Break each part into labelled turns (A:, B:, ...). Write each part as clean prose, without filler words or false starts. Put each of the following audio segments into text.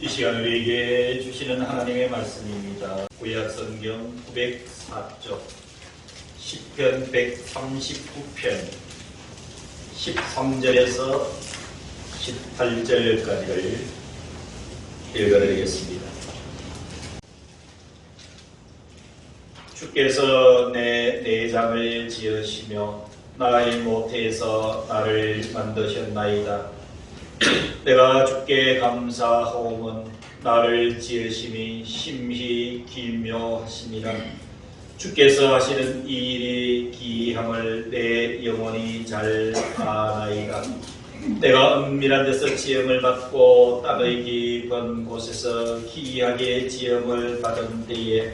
A: 이 시간 우리에게 주시는 하나님의 말씀입니다. 구약성경 904쪽 시편 139편 13절에서 18절까지를 읽어드리겠습니다. 주께서 내 내장을 지으시며 나의 모태에서 나를 만드셨나이다. 내가 주께 감사하오면 나를 지으심이 심히 기묘하시니라. 주께서 하시는 이 일이 기이함을 내 영혼이 잘 아나이다. 내가 은밀한 데서 지음을 받고 땅의 깊은 곳에서 기이하게 지음을 받은 때에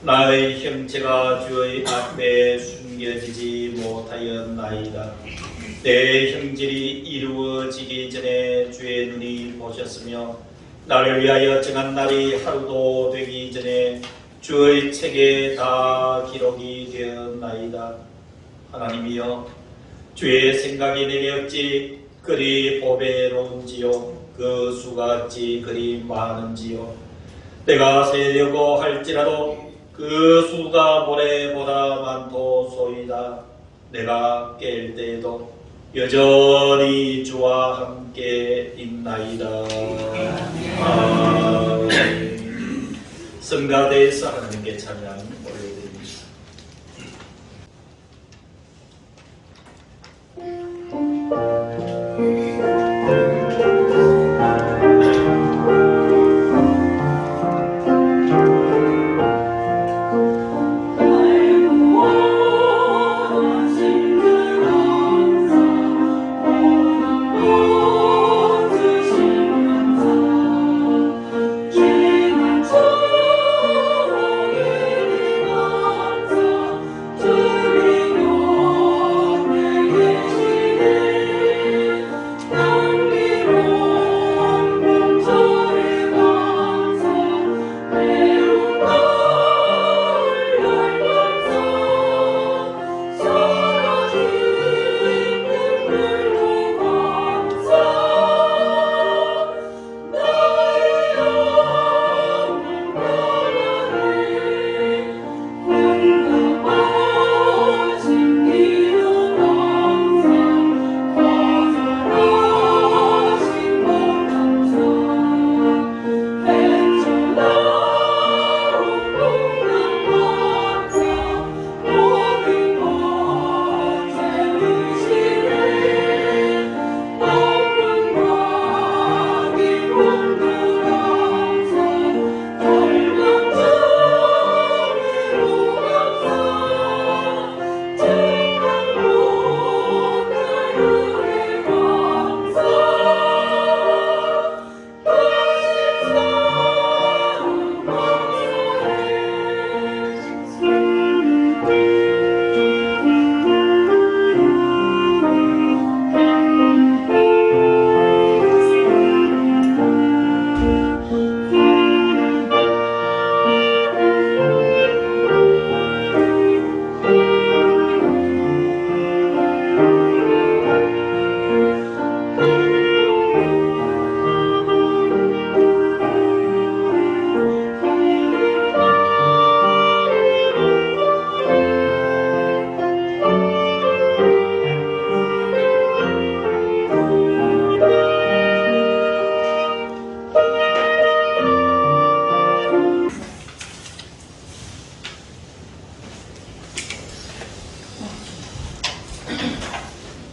A: 나의 형체가 주의 앞에 숨겨지지 못하였나이다. 내 형질이 이루어지기 전에 주의 눈이 보셨으며 나를 위하여 정한 날이 하루도 되기 전에 주의 책에 다 기록이 되었나이다. 하나님이여, 주의 생각이 내게 어찌 그리 보배로운지요, 그 수가 어찌 그리 많은지요. 내가 세려고 할지라도 그 수가 모래보다 많도소이다. 내가 깰 때에도 여전히 주와 함께 있나이다. 아멘. 성가대에서 하나님께 찬양 올려드립니다.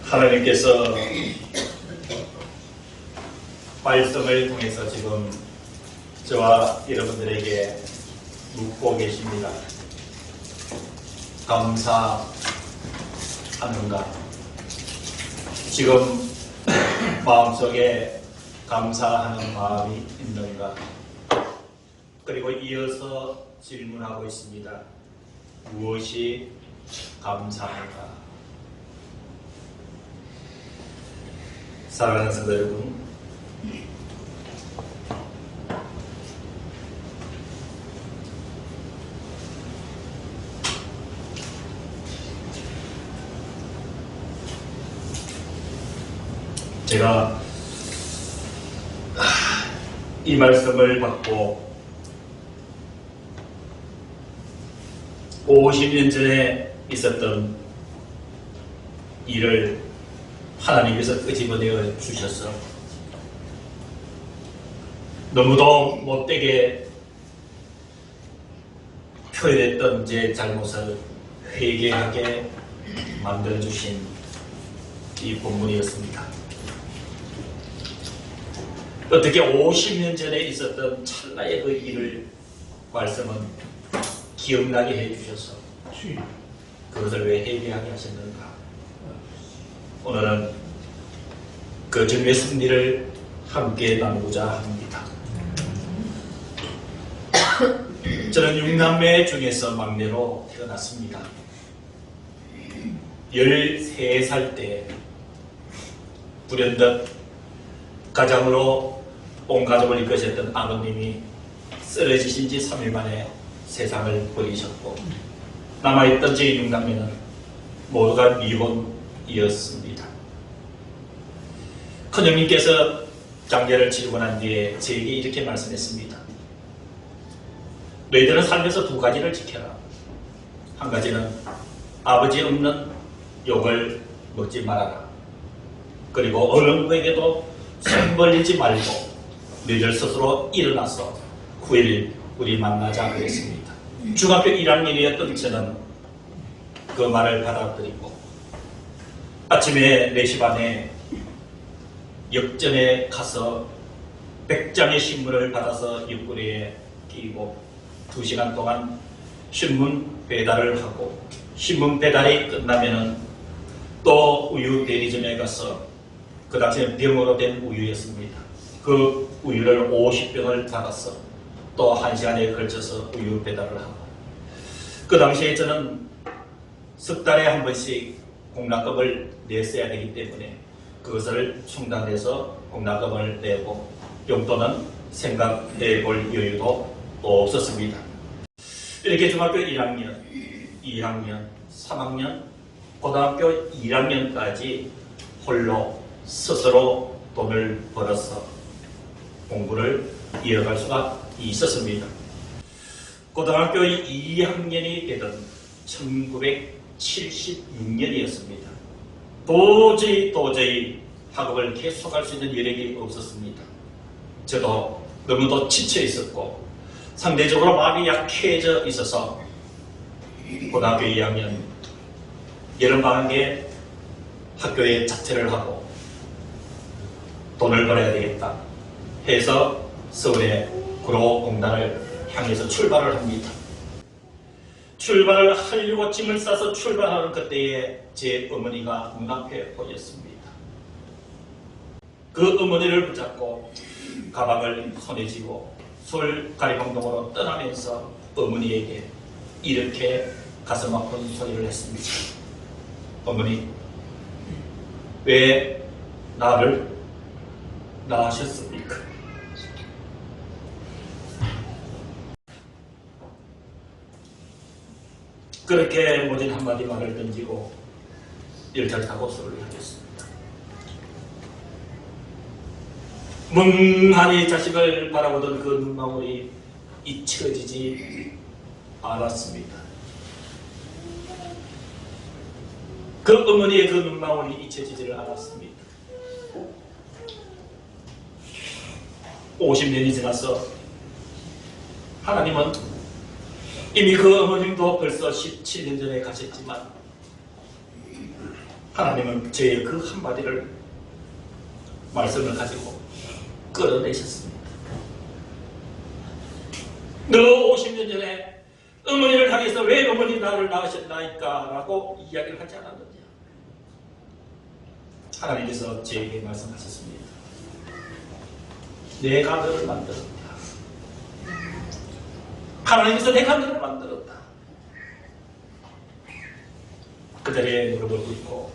A: 하나님께서 말씀을 통해서 지금 저와 여러분들에게 묻고 계십니다. 감사하는가? 지금 마음속에 감사하는 마음이 있는가? 그리고 이어서 질문하고 있습니다. 무엇이 감사한가? 사랑하는 성도 여러분, 제가 이 말씀을 받고 50년 전에 있었던 일을 하나님께서 끄집어내어 주셔서 너무도 못되게 표현했던 제 잘못을 회개하게 만들어주신 이 본문이었습니다. 어떻게 50년 전에 있었던 찰나의 그 일을 말씀은 기억나게 해주셔서 그것을 왜 회개하게 하셨는가? 오늘은 그 주님의 승리를 함께 나누고자 합니다. 저는 6남매 중에서 막내로 태어났습니다. 13살 때 불현듯 가장으로 온 가족을 이끄셨던 아버님이 쓰러지신 지 3일 만에 세상을 버리셨고 남아있던 제 6남매는 모두가 미혼이었습니다. 큰형님께서 장례를 치르고 난 뒤에 저에게 이렇게 말씀했습니다. 너희들은 살면서 두 가지를 지켜라. 한 가지는 아버지 없는 욕을 먹지 말아라. 그리고 어느 누구에게도 손 벌리지 말고 너희들 스스로 일어나서 9일 우리 만나자 그랬습니다. 중학교 1학년이었던 저는 그 말을 받아들이고 아침에 4시 반에 역전에 가서 100장의 신문을 받아서 옆구리에 끼고 2시간 동안 신문 배달을 하고 신문 배달이 끝나면은 또 우유 대리점에 가서 그 당시에 병으로 된 우유였습니다. 그 우유를 50병을 받아서 또 1시간에 걸쳐서 우유 배달을 하고 그 당시에 저는 석 달에 한 번씩 공납금을 냈어야 되기 때문에 그것을 충당해서 공납금을 내고 용돈은 생각해 볼 여유도 없었습니다. 이렇게 중학교 1학년, 2학년, 3학년, 고등학교 1학년까지 홀로 스스로 돈을 벌어서 공부를 이어갈 수가 있었습니다. 고등학교 2학년이 되던 1976년이었습니다. 도저히 학업을 계속할 수 있는 여력이 없었습니다. 저도 너무도 지쳐 있었고 상대적으로 마음이 약해져 있어서 고등학교 2학년 여름방학에 학교에 자퇴를 하고 돈을 벌어야 되겠다 해서 서울의 구로공단을 향해서 출발을 합니다. 출발을 하려고 짐을 싸서 출발하는 그때에 제 어머니가 눈앞에 보였습니다. 그 어머니를 붙잡고 가방을 손에 쥐고 서울 가리봉동으로 떠나면서 어머니에게 이렇게 가슴 아픈 소리를 했습니다. 어머니, 왜 나를 낳으셨습니까? 그렇게 모진 한마디 말을 던지고 열차를 타고 서울을 향했습니다. 멍하니 자식을 바라보던 그 눈망울이 잊혀지지 않았습니다. 그 어머니의 그 눈망울이 잊혀지지를 않았습니다. 50년이 지나서 하나님은 이미 그 어머님도 벌써 17년 전에 가셨지만 하나님은 저의 그 한마디를 말씀을 가지고 끌어내셨습니다. 너 50년 전에 어머니를 향해서 왜 어머니 나를 낳으셨나이까 라고 이야기를 하지 않았느냐. 하나님께서 저에게 말씀하셨습니다. 내가 너를 만들었다. 하나님께서 내가 너를 만들었다. 그들의 무릎을 꿇고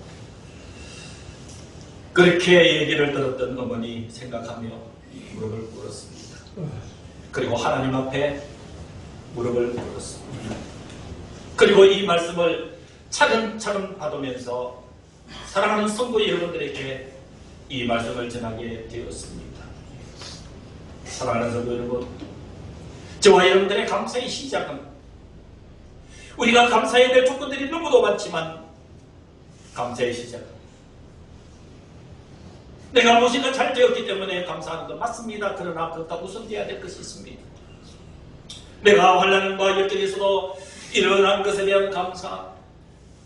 A: 그렇게 얘기를 들었던 어머니 생각하며 무릎을 꿇었습니다. 그리고 하나님 앞에 무릎을 꿇었습니다. 그리고 이 말씀을 차근차근 받으면서 사랑하는 성도 여러분들에게 이 말씀을 전하게 되었습니다. 사랑하는 성도 여러분, 저와 여러분들의 감사의 시작은 우리가 감사해야 될 조건들이 너무도 많지만 감사의 시작은 내가 무엇인가 잘 되었기 때문에 감사하는 것 맞습니다. 그러나 그것과 우선되어야 될 것이 있습니다. 내가 환난과 역경에서도 일어난 것에 대한 감사,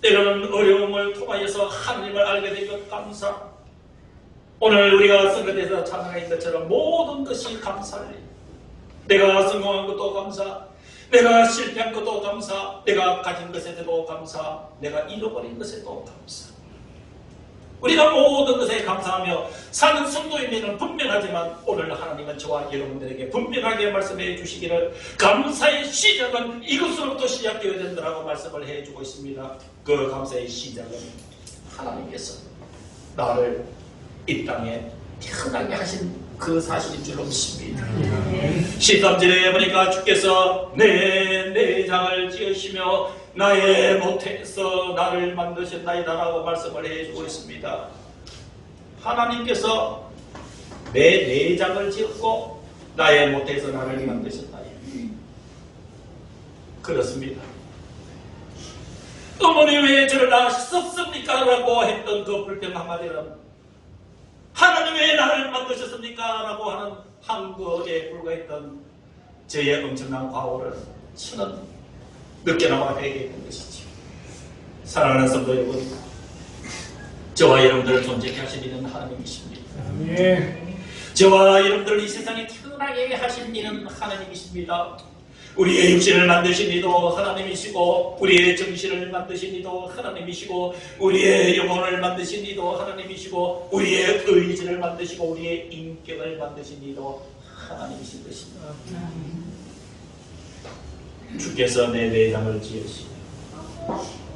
A: 때로는 어려움을 통하여서 하나님을 알게 된 것 감사, 오늘 우리가 성경에서 찬양한 것처럼 모든 것이 감사할 일. 내가 성공한 것도 감사, 내가 실패한 것도 감사, 내가 가진 것에도 감사, 내가 잃어버린 것에도 감사. 우리가 모든 것에 감사하며 사는 성도임에는 분명하지만 오늘 하나님은 저와 여러분들에게 분명하게 말씀해 주시기를 감사의 시작은 이것으로부터 시작되어야 된다고 말씀을 해주고 있습니다. 그 감사의 시작은 하나님께서 나를 이 땅에 태어나게 하신 그 사실인 줄로 믿습니다. 13절에 보니까 주께서 내 내장을 지으시며 나의 모태에서 나를 만드셨나이다라고 말씀을 해주고 있습니다. 하나님께서 내 내장을 지었고 나의 모태에서 나를 만드셨나이다. 그렇습니다. 어머니 왜 저를 낳으셨습니까? 라고 했던 그 불평 한마디는 하나님 왜 나를 만드셨습니까? 라고 하는 한거에 불과했던 저의 엄청난 과오를 저는 늦게나마 회개했던 것이죠. 사랑하는 성도 여러분, 저와 여러분들을 존재케 하시는 하나님이십니다. 저와 여러분들을 이 세상에 태어나게 하신 이는 하나님이십니다. 우리의 육신을 만드신 이도 하나님이시고 우리의 정신을 만드신 이도 하나님이시고 우리의 영혼을 만드신 이도 하나님이시고 우리의 의지를 만드시고 우리의 인격을 만드신 이도 하나님이신 것입니다. 주께서 내 내장을 지으시며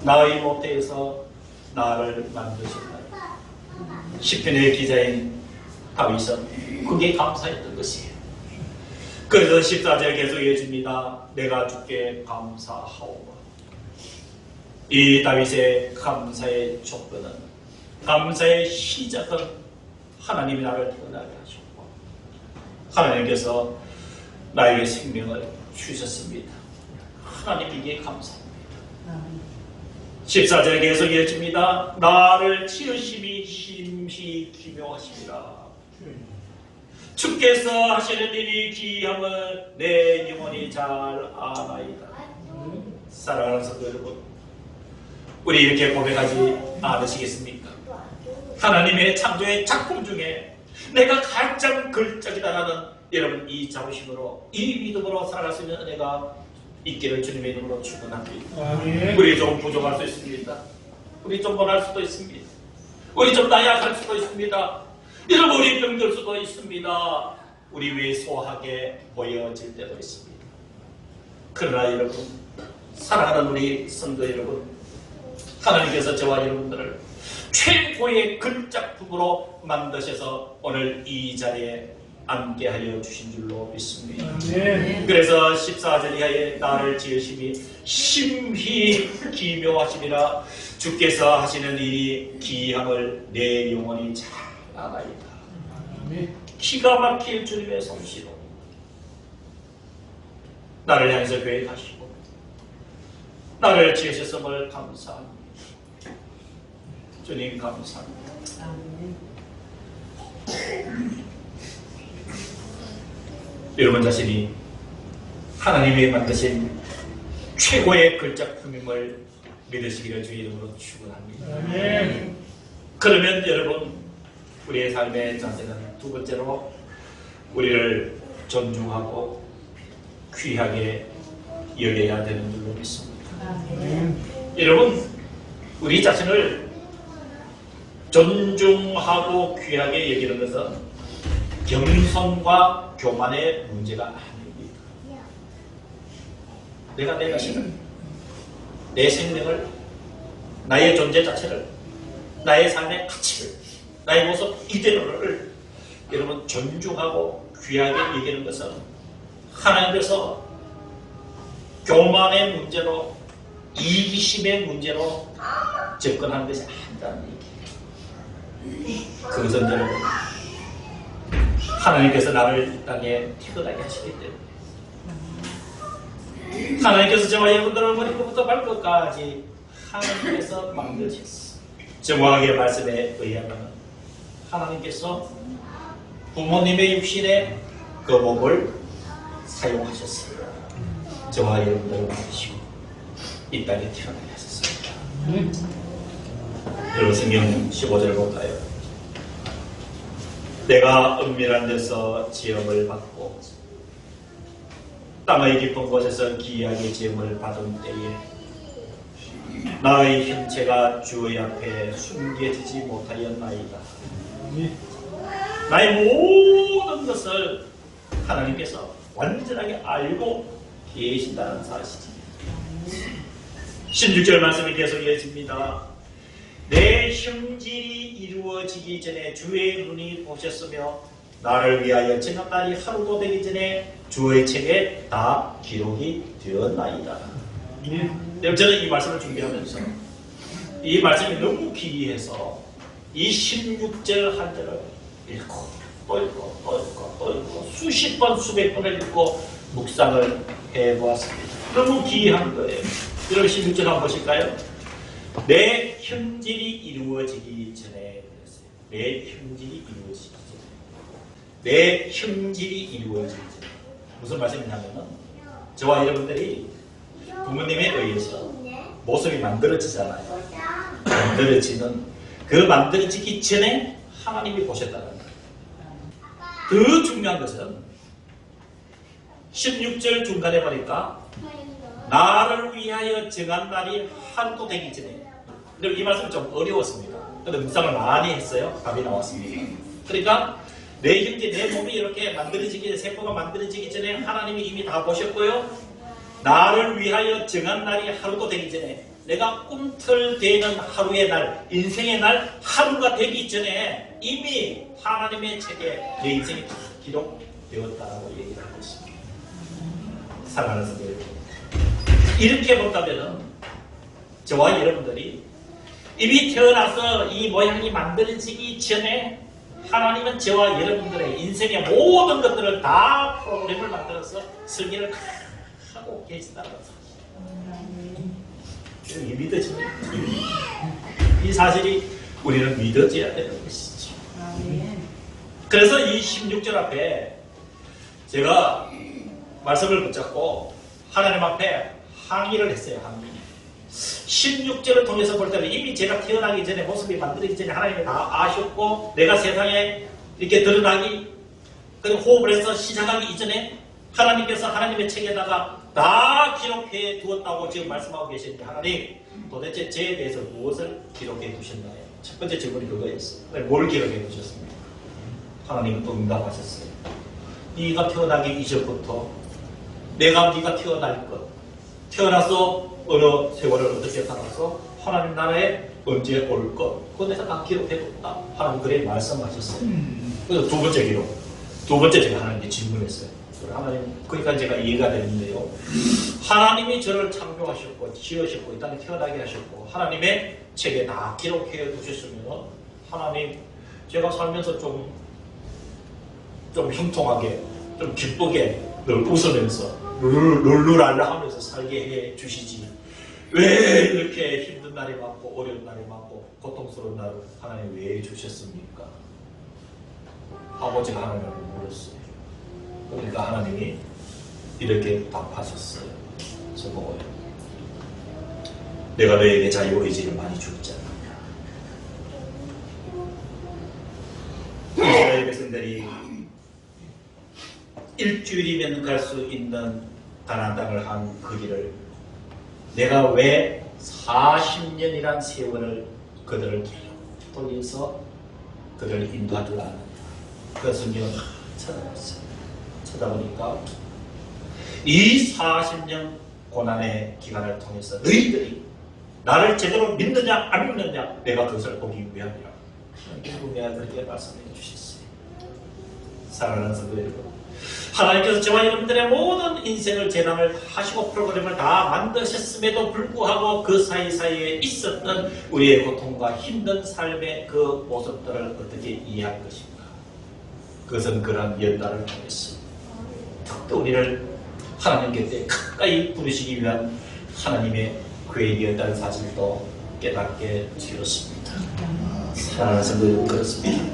A: 나의 모태에서 나를 만드셨다. 시편의 기자인 다윗은 그게 감사했던 것이에요. 그래서 14절 계속해 줍니다. 내가 주께 감사하오마. 이 다윗의 감사의 조건은, 감사의 시작은 하나님이 나를 태어나게 하셨고 하나님께서 나에게 생명을 주셨습니다. 하나님에게 감사합니다. 14절 계속해 줍니다. 나를 지으심이 심히 기묘하시니라. 주께서 하시는 일이 기이함을 내 영혼이 잘 아나이다. 사랑하는 성도 여러분, 우리 이렇게 고백하지 않으시겠습니까? 하나님의 창조의 작품 중에 내가 가장 걸작이다라는 여러분 이 자부심으로, 이 믿음으로 살아갈 수 있는 은혜가 있기를 주님의 이름으로 축원합니다. 우리 좀 부족할 수 있습니다. 우리 좀 못할 수도 있습니다. 우리 좀 나약할 수도 있습니다. 여러분 우리 병들 수도 있습니다. 우리 위에 소하게 보여질 때도 있습니다. 그러나 여러분, 사랑하는 우리 성도 여러분, 하나님께서 저와 여러분들을 최고의 글작품으로 만드셔서 오늘 이 자리에 앉게 하여 주신 줄로 믿습니다. 그래서 14절 이하에 나를 지으심이 심히 기묘하시니라. 주께서 하시는 일이 기이함을 내 영혼이 잘 아나이다. 기가 막힐 주님의 솜씨로 나를 향해서 계획하시고 나를 지으셨음을 감사합니다. 주님 감사합니다. 여러분 자신이 하나님이 만드신 최고의 글작품임을 믿으시기를 주의 이름으로 축원합니다. 그러면 여러분, 우리의 삶의 자세는 두 번째로 우리를 존중하고 귀하게 여겨야 되는 줄로 믿습니다. 여러분, 우리 자신을 존중하고 귀하게 여기는 것은 겸손과 교만의 문제가 아닙니다. 내가 내 자신을, 내 생명을, 나의 존재 자체를, 나의 삶의 가치를, 나의 모습 이대로를 여러분 존중하고 귀하게 여기는 것은 하나님께서 교만의 문제로, 이기심의 문제로 접근하는 것이 아니라는 얘기예요. 그것은 여러분 하나님께서 나를 이 땅에 태어나게 하시기 때문에 하나님께서 저와 여러분들을 머리부터 발끝까지 하나님께서 만드셨어. 정확하게 말씀에 의하면 하나님께서 부모님의 육신에 그 몸을 사용하셨어요. 저와 여러분들을 만드시고 이 땅에 태어나게 하셨습니다. 여러분 성경 15절 볼까요? 내가 은밀한 데서 지음을 받고 땅의 깊은 곳에서 기이하게 지음을 받은 때에 나의 형체가 주의 앞에 숨겨지지 못하였나이다. 나의 모든 것을 하나님께서 완전하게 알고 계신다는 사실이죠. 16절 말씀이 계속 이어집니다. 내 형질이 이루어지기 전에 주의 눈이 보셨으며 나를 위하여 지난 날이 하루도 되기 전에 주의 책에 다 기록이 되었나이다. 저는 이 말씀을 준비하면서 이 말씀이 너무 기이해서 이 16절 한 절을 읽고 또 읽고 또 읽고 또 읽고 수십 번 수백 번을 읽고 묵상을 해보았습니다. 너무 기이한 거예요. 여러분 16절 한번 보실까요? 내 형질이 이루어지기 전에 그랬어요. 내 형질이 이루어지기 전에. 내 형질이 이루어지기 전에. 무슨 말씀이냐면은 저와 여러분들이 부모님에 의해서 모습이 만들어지잖아요. 만들어지는 그 만들어지기 전에 하나님이 보셨다는 거예요. 더 중요한 것은 16절 중간에 보니까 나를 위하여 정한 날이 하루도 되기 전에. 근데 이 말씀은 좀 어려웠습니다. 근데 묵상을 많이 했어요. 답이 나왔습니다. 그러니까 내 형제, 내 몸이 이렇게 만들어지기, 세포가 만들어지기 전에 하나님이 이미 다 보셨고요. 나를 위하여 정한 날이 하루도 되기 전에, 내가 꿈틀대는 하루의 날, 인생의 날 하루가 되기 전에 이미 하나님의 책에 내 인생이 다 기록되었다고 얘기를 하고 있습니다. 사랑하는 성도 여러분, 이렇게 본다면 저와 여러분들이 이미 태어나서 이 모양이 만들어지기 전에 하나님은 저와 여러분들의 인생의 모든 것들을 다 프로그램을 만들어서 설계를 하고 계신다는 사실. 이게 믿어집니까? 이 사실이 우리는 믿어져야 되는 것이죠. 그래서 이 16절 앞에 제가 말씀을 붙잡고 하나님 앞에 항의를 했어요. 항의. 16절을 통해서 볼 때는 이미 제가 태어나기 전에, 모습이 만들어지기 전에 하나님이 다 아셨고, 내가 세상에 이렇게 드러나기, 그리고 호흡을 해서 시작하기 이전에 하나님께서 하나님의 책에다가 다 기록해 두었다고 지금 말씀하고 계시는데, 하나님 도대체 저에 대해서 무엇을 기록해 두셨나요? 첫 번째 질문이 그거였어요. 뭘 기록해 두셨습니까? 하나님은 또 응답하셨어요. 네가 태어나기 이전부터 내가 네가 태어날 것, 태어나서 어느 세월을 어떻게 살아서 하나님 나라에 언제 올 것, 그거 내가 다 기록해뒀다. 하나님 그래 말씀하셨어요. 그래서 두 번째 기록, 두 번째 제가 하나님께 질문했어요. 하나님, 그러니까 제가 이해가 되는데요. 하나님이 저를 창조하셨고 지으셨고 이 땅에 태어나게 하셨고 하나님의 책에 다 기록해 두셨으면 하나님, 제가 살면서 좀 형통하게, 좀 기쁘게 늘 웃으면서 룰루랄라 하면서 살게 해 주시지. 왜 이렇게 힘든 날이 많고 어려운 날이 많고 고통스러운 날을 하나님 왜 주셨습니까? 아버지가 하나님을 물었어요. 그러니까 하나님이 이렇게 답하셨어요. 저보고요. 내가 너에게 자유의지를 많이 줬잖아. 이스라엘 백성들이 일주일이면 갈 수 있는 가나안 땅을 한 그 길을 내가 왜 40년이란 세월을 그들을 돌려서 그들을 인도하려 하느냐. 그 성경을 찾아봤어요. 찾아보니까 이 40년 고난의 기간을 통해서 너희들이 나를 제대로 믿느냐 안 믿느냐 내가 그것을 보기 위함이라. 하나님께서 그렇게 말씀해 주셨어요. 사랑하는 성도 여러분, 하나님께서 저와 여러분들의 모든 인생을 재단을 하시고 프로그램을 다 만드셨음에도 불구하고 그 사이사이에 있었던 우리의 고통과 힘든 삶의 그 모습들을 어떻게 이해할 것인가. 그것은 그런 연단을 통해서 더욱더 우리를 하나님 곁에 가까이 부르시기 위한 하나님의 계획이었다는 사실도 깨닫게 되었습니다. 사랑하는 성도 그렇습니다.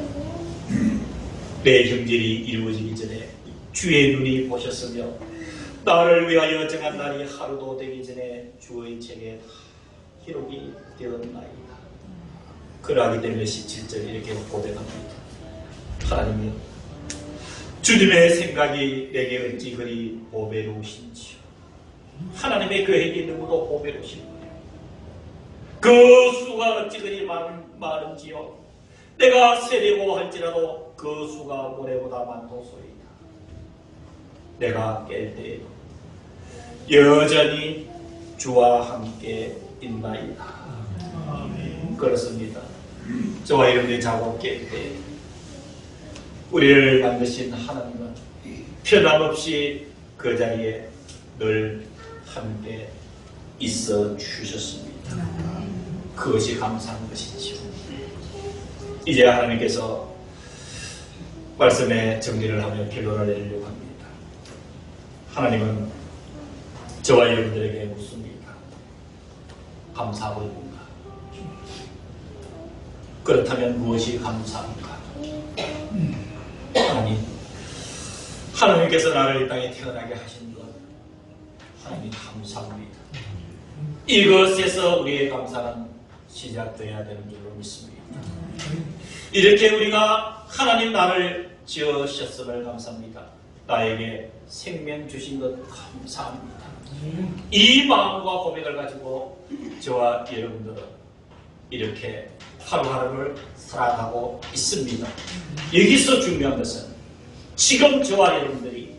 A: 내 형질이 이루어지기 전에 주의 눈이 보셨으며 나를 위하여 정한 날이 하루도 되기 전에 주의 책에 기록이 되었나이다. 그러하기 때문에 17절 이렇게 고백합니다. 하나님이여, 주님의 생각이 내게 어찌 그리 보배로우신지요. 하나님의 계획이 너무도 보배로우신 거예요. 그 수가 어찌 그리 많은지요. 내가 세리고 할지라도 그 수가 모래보다 많도소이다. 내가 깰 때에도 여전히 주와 함께 있나이다. 그렇습니다. 저와 여러분들이 자고 깰 때 우리를 만드신 하나님은 변함없이 그 자리에 늘 함께 있어 주셨습니다. 그것이 감사한 것이지요. 이제 하나님께서 말씀의 정리를 하며 결론을 내리려고 합니다. 하나님은 저와 여러분들에게 묻습니다. 감사하고 있는가? 그렇다면 무엇이 감사합니까? 하나님께서 나를 이 땅에 태어나게 하신 것, 하나님 감사합니다. 이것에서 우리의 감사는 시작되어야 되는 줄로 믿습니다. 이렇게 우리가 하나님 나를 지으셨음을 감사합니다. 나에게 생명 주신 것 감사합니다. 이 마음과 고백을 가지고 저와 여러분들은 이렇게 하루하루를 살아가고 있습니다. 여기서 중요한 것은 지금 저와 여러분들이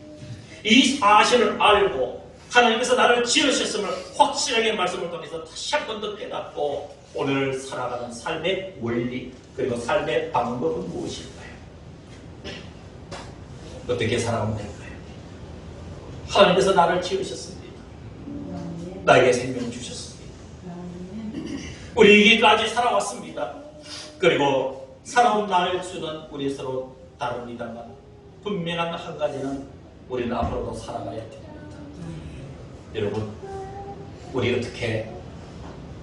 A: 이 사실을 알고 하나님께서 나를 지으셨음을 확실하게 말씀을 통해서 다시 한 번 더 깨닫고 오늘 살아가는 삶의 원리 그리고 삶의 방법은 무엇일까요? 어떻게 살아가면 될까요? 하나님께서 나를 지으셨습니다. 나에게 생명을 주셨습니다. 우리 여기까지 살아왔습니다. 그리고 살아온 날수는 우리 서로 다릅니다만 분명한 한 가지는 우리는 앞으로도 살아가야 됩니다. 여러분, 우리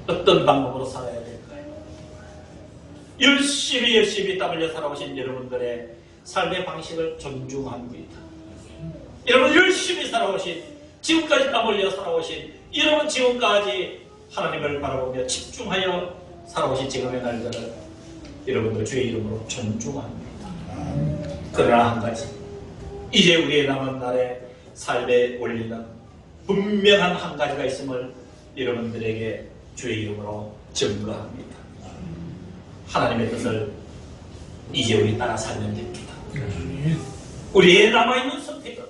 A: 어떤 방법으로 살아야 될까요? 열심히 땀 흘려 살아오신 여러분들의 삶의 방식을 존중합니다. 여러분 열심히 살아오신, 지금까지 땀 흘려 살아오신 여러분, 지금까지 하나님을 바라보며 집중하여 살아오신 지금의 날들을 여러분들 주의 이름으로 존중합니다. 그러나 한 가지, 이제 우리의 남은 날의 삶의 원리는 분명한 한 가지가 있음을 여러분들에게 주의 이름으로 증거합니다. 하나님의 뜻을 이제 우리 따라 살면 됩니다. 우리의 남아있는 선택은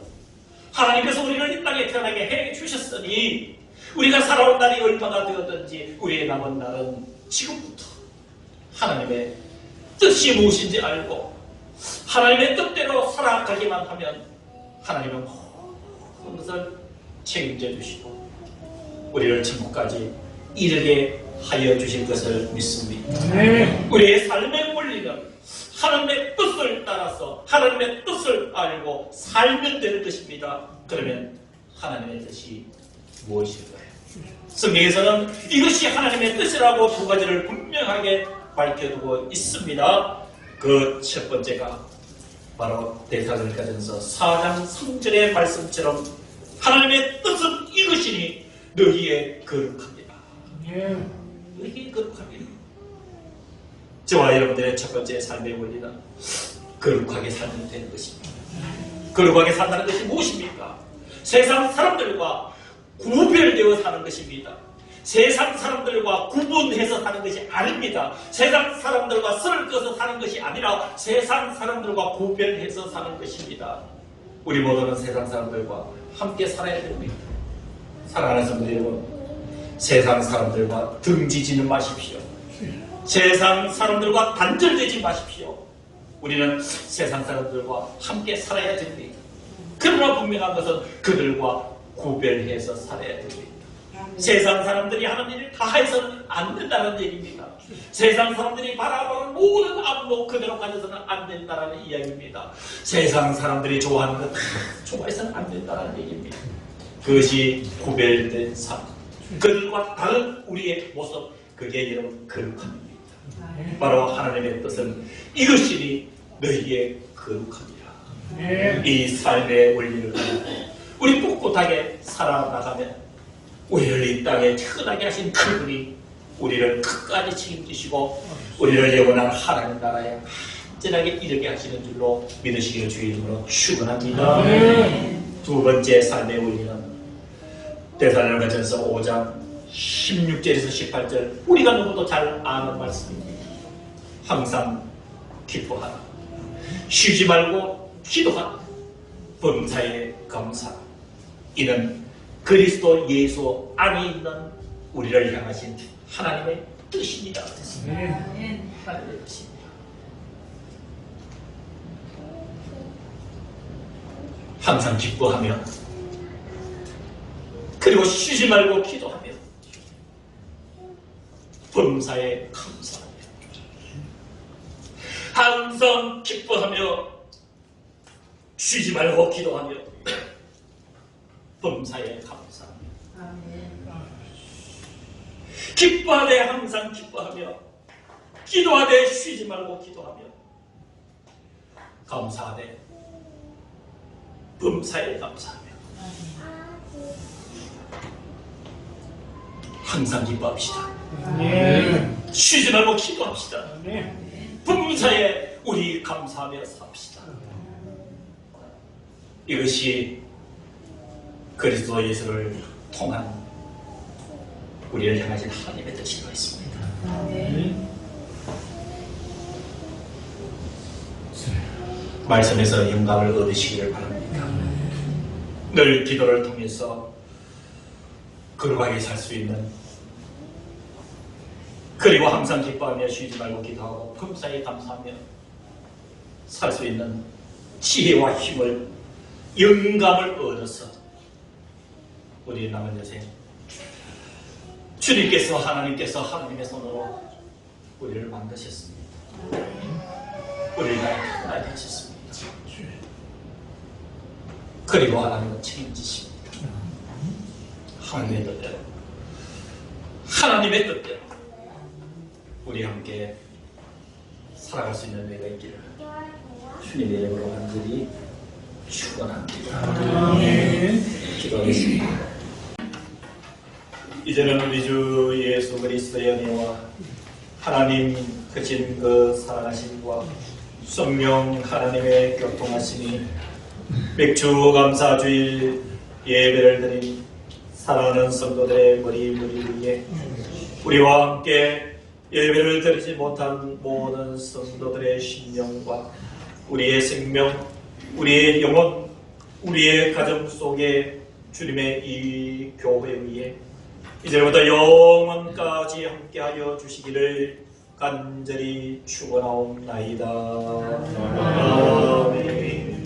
A: 하나님께서 우리를 이 땅에 태어나게 해 주셨으니 우리가 살아온 날이 얼마나 되었든지 우리의 남은 날은 지금부터 하나님의 뜻이 무엇인지 알고 하나님의 뜻대로 살아가기만 하면 하나님은 모든 것을 책임져 주시고 우리를 천국까지 이르게 하여 주실 것을 믿습니다. 우리의 삶의 원리는 하나님의 뜻을 따라서 하나님의 뜻을 알고 살면 되는 것입니다. 그러면 하나님의 뜻이 무엇일까요? 성경에서는 이것이 하나님의 뜻이라고 두 가지를 분명하게 밝혀두고 있습니다. 그 첫 번째가 바로 데살로니가전서 4장 3절의 말씀처럼 하나님의 뜻은 이것이니 너희의 거룩합니다. 너희의 거룩합니다. 저와 여러분들의 첫 번째 삶의 원리는 거룩하게 살면 되는 것입니다. 거룩하게 산다는 것이 무엇입니까? 세상 사람들과 구별되어 사는 것입니다. 세상 사람들과 구분해서 사는 것이 아닙니다. 세상 사람들과 선을 그어서 사는 것이 아니라 세상 사람들과 구별해서 사는 것입니다. 우리 모두는 세상 사람들과 함께 살아야 됩니다. 사랑하는 성도 여러분, 세상 사람들과 등지지는 마십시오. 세상 사람들과 단절되지 마십시오. 우리는 세상 사람들과 함께 살아야 됩니다. 그러나 분명한 것은 그들과 구별해서 살아야 됩니다. 세상 사람들이 하나님을 다 해서는 안 된다는 얘기입니다. 세상 사람들이 바라보는 모든 안목 그대로 가져서는 안 된다는 이야기입니다. 세상 사람들이 좋아하는 것 다 좋아해서는 안 된다는 얘기입니다. 그것이 구별된 삶, 그들과 다른 우리의 모습, 그게 여러분 거룩함입니다. 바로 하나님의 뜻은 이것이니 너희의 거룩함이라. 이 삶의 원리를 가지고 우리 꿋꿋하게 살아나가면 우리를 이 땅에 태어나게 하신 그분이 우리를 끝까지 책임지시고 우리를 영원한 하나님 나라에 안전하게 이르게 하시는 줄로 믿으시기를 주의 이름으로 축원합니다. 두 번째 삶의 원리는 데살로니가전서 5장 16절에서 18절, 우리가 너무도 잘 아는 말씀입니다. 항상 기뻐하라, 쉬지 말고 기도하라, 범사에 감사하라. 이는 그리스도 예수 안에 있는 우리를 향하신 하나님의 뜻입니다. 하나님의 뜻입니다. 항상 기뻐하며, 그리고 쉬지 말고 기도하며, 범사에 감사하며. 항상 기뻐하며, 쉬지 말고 기도하며, 범사에 감사하며. 기뻐하되 항상 기뻐하며, 기도하되 쉬지 말고 기도하며, 감사하되 범사에 감사하며. 항상 기뻐합시다. 쉬지 말고 기도합시다. 범사에 우리 감사하며 삽시다. 이것이 그리스도 예수를 통한 우리를 향하신 하나님의 뜻이라고 했습니다. 말씀에서 영감을 얻으시기를 바랍니다. 늘 기도를 통해서 거룩하게 살 수 있는, 그리고 항상 기뻐하며 쉬지 말고 기도하고 범사에 감사하며 살 수 있는 지혜와 힘을, 영감을 얻어서 우리 남은 여생 주님께서, 하나님께서 하나님의 손으로 우리를 만드셨습니다. 우리를 나게 하셨습니다. 그리고 하나님은 책임지십니다. 하나님의 뜻대로, 하나님의 뜻대로 우리 함께 살아갈 수 있는 내가 있기를 주님의 이름으로 간절히 축원합니다. 기도하겠습니다. 이제는 우리 주 예수 그리스도의 은혜와 하나님 크신 그 사랑하심과 성령 하나님의 교통하심이 맥주 감사주일 예배를 드린 사랑하는 성도들의 머리 위에 우리와 함께 예배를 드리지 못한 모든 성도들의 심령과 우리의 생명, 우리의 영혼, 우리의 가정 속에 주님의 이 교회 위에 이제부터 영원까지 함께하여 주시기를 간절히 축원하옵나이다. 아멘.